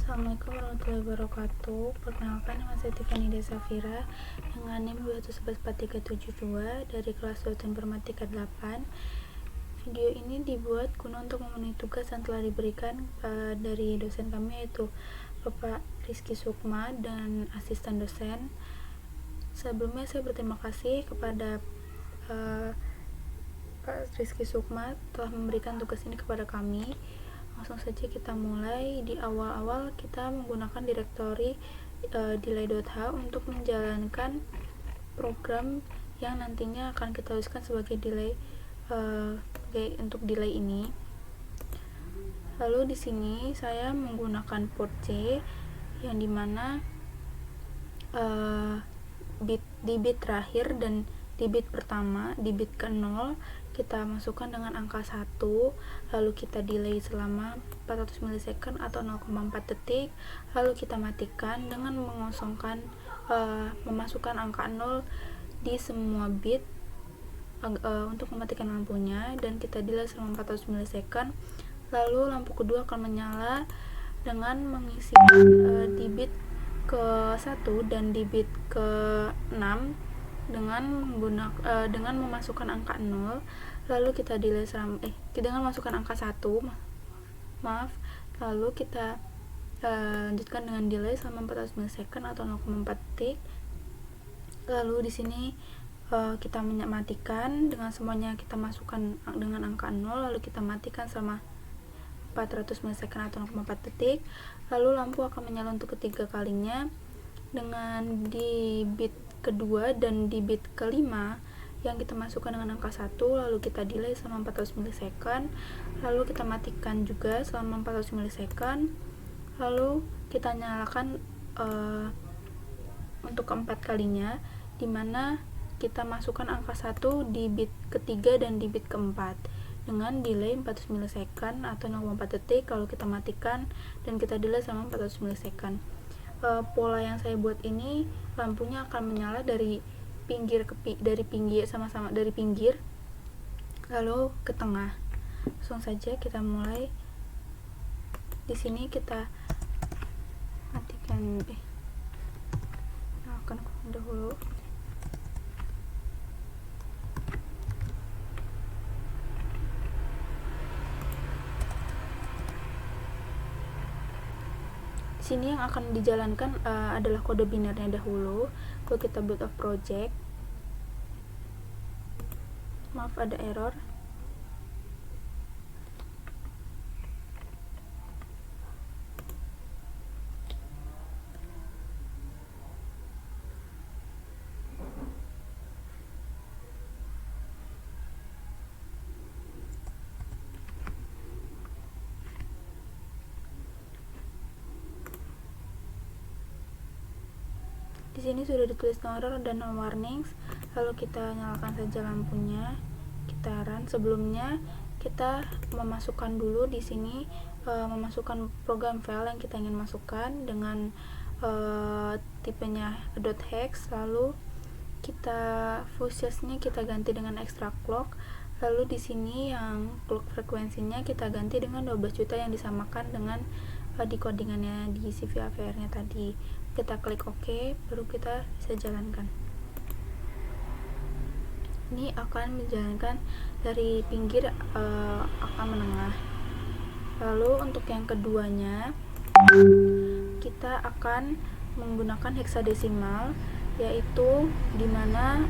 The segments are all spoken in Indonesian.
Assalamualaikum warahmatullahi wabarakatuh. Perkenalkan, nama saya Tiffany Desafira dengan NIM 2114372 dari kelas 2 Informatika 8. Video ini dibuat guna untuk memenuhi tugas yang telah diberikan dari dosen kami, yaitu Bapak Rizky Sukma dan asisten dosen. Sebelumnya saya berterima kasih kepada Pak Rizky Sukma telah memberikan tugas ini kepada kami. Langsung saja kita mulai. Di awal-awal kita menggunakan directory delay.h untuk menjalankan program yang nantinya akan kita tuliskan sebagai delay untuk delay ini. Lalu di sini saya menggunakan port C yang dimana di bit terakhir dan di bit pertama, di bit ke 0 kita masukkan dengan angka 1, lalu kita delay selama 400 milisecond atau 0,4 detik, lalu kita matikan dengan mengosongkan memasukkan angka 0 di semua bit untuk mematikan lampunya, dan kita delay selama 400 milisecond. Lalu lampu kedua akan menyala dengan mengisikan di bit ke 1 dan di bit ke 6 dengan memasukkan angka 0, lalu kita delay dengan masukkan angka 1, lalu kita lanjutkan dengan delay selama 400 milisecond atau 0,4 detik. Lalu di sini kita matikan dengan semuanya, kita masukkan dengan angka 0, lalu kita matikan selama 400 milisecond atau 0,4 detik. Lalu lampu akan menyala untuk ketiga kalinya dengan di bit kedua dan di bit kelima yang kita masukkan dengan angka 1, lalu kita delay selama 400 milisecond, lalu kita matikan juga selama 400 milisecond, lalu kita nyalakan untuk keempat kalinya, dimana kita masukkan angka 1 di bit ketiga dan di bit keempat dengan delay 400 milisecond atau 0,4 detik, lalu kita matikan dan kita delay selama 400 milisecond. Pola yang saya buat ini, lampunya akan menyala dari pinggir dari pinggir lalu ke tengah. Langsung saja kita mulai. Di sini kita matikan akan dahulu. Sini yang akan dijalankan adalah kode binarnya dahulu. Lalu kita build of project. Maaf, ada error. Di sini sudah ditulis no error dan no warnings. Lalu kita nyalakan saja lampunya, kita run. Sebelumnya kita memasukkan dulu di sini memasukkan program file yang kita ingin masukkan dengan tipenya .hex. Lalu kita fusiesnya kita ganti dengan extra clock. Lalu di sini yang clock frekuensinya kita ganti dengan 12 juta yang disamakan dengan decodingannya di CVAVR-nya tadi. Kita klik OK, baru kita bisa jalankan. Ini akan menjalankan dari pinggir angka menengah. Lalu untuk yang keduanya, kita akan menggunakan heksadesimal, yaitu dimana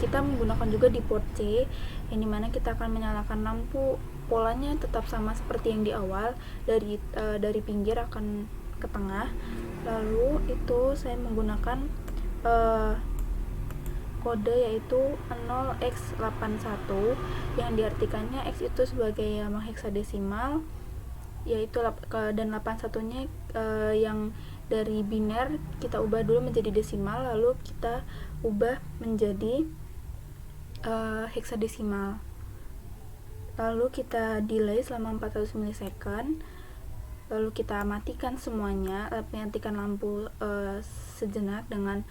kita menggunakan juga di port C, yang dimana kita akan menyalakan lampu. Polanya tetap sama seperti yang di awal, dari pinggir akan ke tengah. Lalu itu saya menggunakan kode yaitu 0x81 yang diartikannya x itu sebagai heksadesimal, yaitu dan 81-nya yang dari biner kita ubah dulu menjadi desimal, lalu kita ubah menjadi heksadesimal. Lalu kita delay selama 400 milisecond. Lalu kita matikan semuanya, matikan lampu sejenak dengan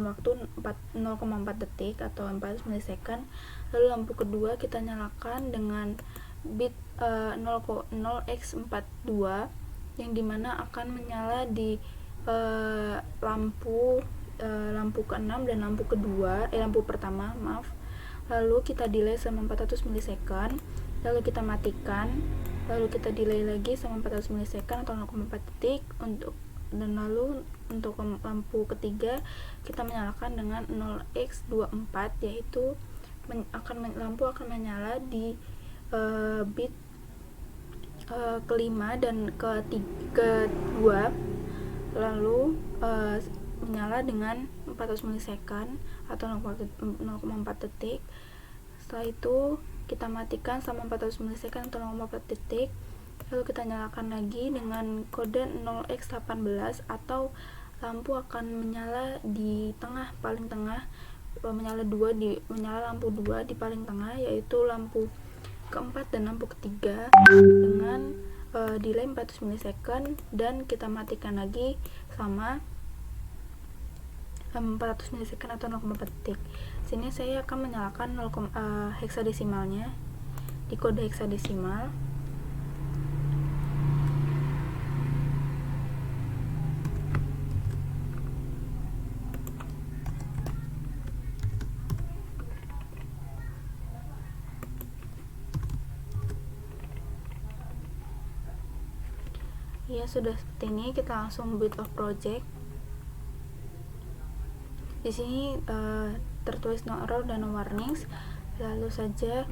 waktu 0,4 detik atau 400 milisecond. Lalu lampu kedua kita nyalakan dengan bit 0x42 yang dimana akan menyala di lampu ke-6 dan lampu pertama, maaf. Lalu kita delay selama 400 milisecond, lalu kita matikan, lalu kita delay lagi selama 400 milisecond atau 0,4 detik dan lalu untuk lampu ketiga kita menyalakan dengan 0x24, yaitu lampu akan menyala di bit kelima dan kedua, lalu menyala dengan 400 milisecond atau 0,4 detik. Setelah itu kita matikan selama 400 milisecond atau 0,4 detik, lalu kita nyalakan lagi dengan kode 0x18 atau lampu akan menyala di tengah, paling tengah, menyala lampu 2 di paling tengah, yaitu lampu keempat dan lampu ketiga dengan delay 400 milisecond, dan kita matikan lagi sama 400 milisecond atau 0,4 detik. Sini saya akan menyalakan heksadesimalnya di kode heksadesimal. Ya, sudah seperti ini. Kita langsung build of project. Di sini tertulis no error dan no warnings. Lalu kita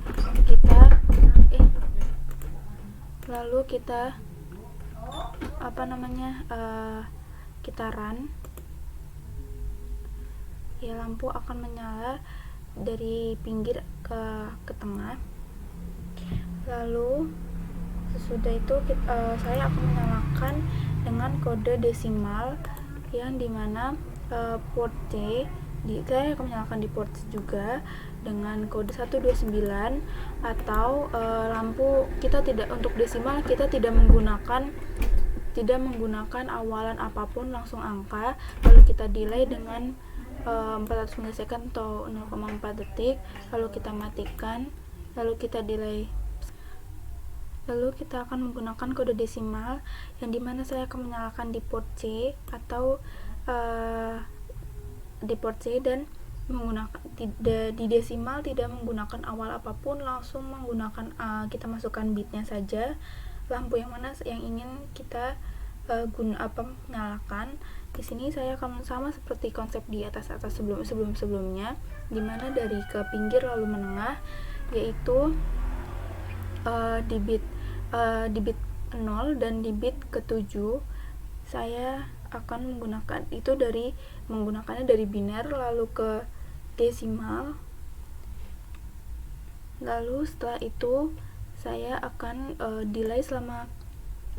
kita run. Ya, lampu akan menyala dari pinggir ke tengah. Lalu sesudah itu saya akan menyalakan dengan kode desimal, yang dimana port C saya akan menyalakan di port C juga dengan kode 129, atau lampu kita untuk desimal kita tidak menggunakan awalan apapun, langsung angka. Lalu kita delay dengan 400 milisecond atau 0,4 detik, lalu kita matikan, lalu kita delay. Lalu kita akan menggunakan kode desimal, yang dimana saya akan menyalakan di port C atau di port C, dan menggunakan di desimal tidak menggunakan awal apapun, langsung menggunakan kita masukkan bitnya saja, lampu yang mana yang ingin kita nyalakan. Di sini saya akan sama seperti konsep di atas sebelumnya, dimana dari ke pinggir lalu menengah, yaitu di bit 0 dan di bit ke-7 saya akan menggunakannya dari biner lalu ke desimal. Lalu setelah itu saya akan delay selama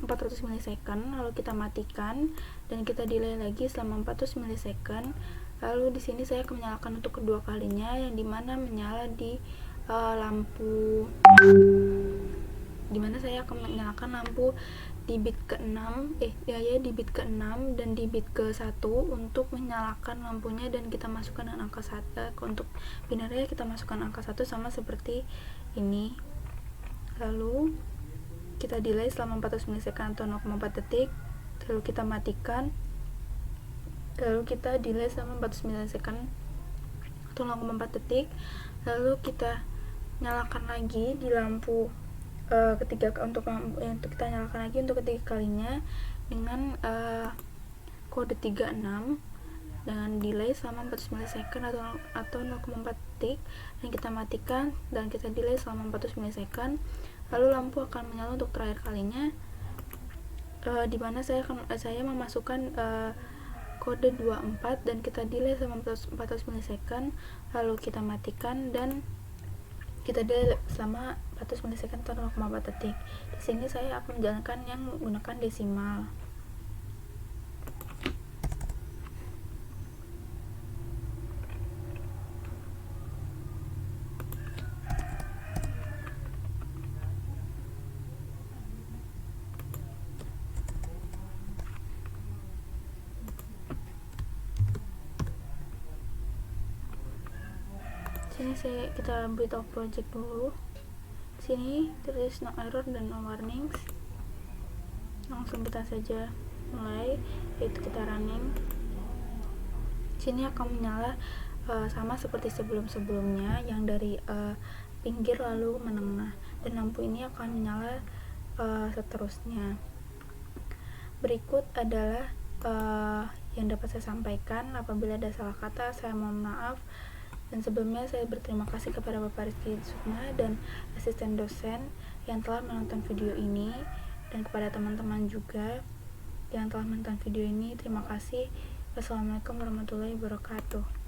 400 milisecond, lalu kita matikan dan kita delay lagi selama 400 milisecond. Lalu di sini saya akan menyalakan untuk kedua kalinya, yang dimana menyala di saya akan menyalakan lampu di bit ke-6 di bit ke-6 dan di bit ke-1 untuk menyalakan lampunya, dan kita masukkan dengan angka 1. Untuk binernya kita masukkan angka 1 sama seperti ini. Lalu kita delay selama 400 milisecond atau 0,4 detik, lalu kita matikan, lalu kita delay selama 400 milisecond atau 0,4 detik, lalu kita nyalakan lagi di lampu ketiga untuk kita nyalakan lagi untuk ketiga kalinya dengan kode 36 dengan delay selama 400 milisecond atau 0,4 detik, dan kita matikan dan kita delay selama 400 milisecond. Lalu lampu akan menyala untuk terakhir kalinya, di mana saya memasukkan kode 24 dan kita delay selama 400 milisecond, lalu kita matikan dan kita delay selama 400 milisecond atau 0,4 detik. Di sini saya akan menjalankan yang menggunakan desimal. Sini kita build of project dulu. sini tulis no error dan no warnings. Langsung kita saja mulai, yaitu kita running. Sini akan menyala sama seperti sebelum-sebelumnya, yang dari pinggir lalu menengah, dan lampu ini akan menyala seterusnya. Berikut adalah yang dapat saya sampaikan. Apabila ada salah kata, saya mohon maaf. Dan sebelumnya saya berterima kasih kepada Bapak Rizky Sukma dan asisten dosen yang telah menonton video ini, dan kepada teman-teman juga yang telah menonton video ini. Terima kasih. Wassalamualaikum warahmatullahi wabarakatuh.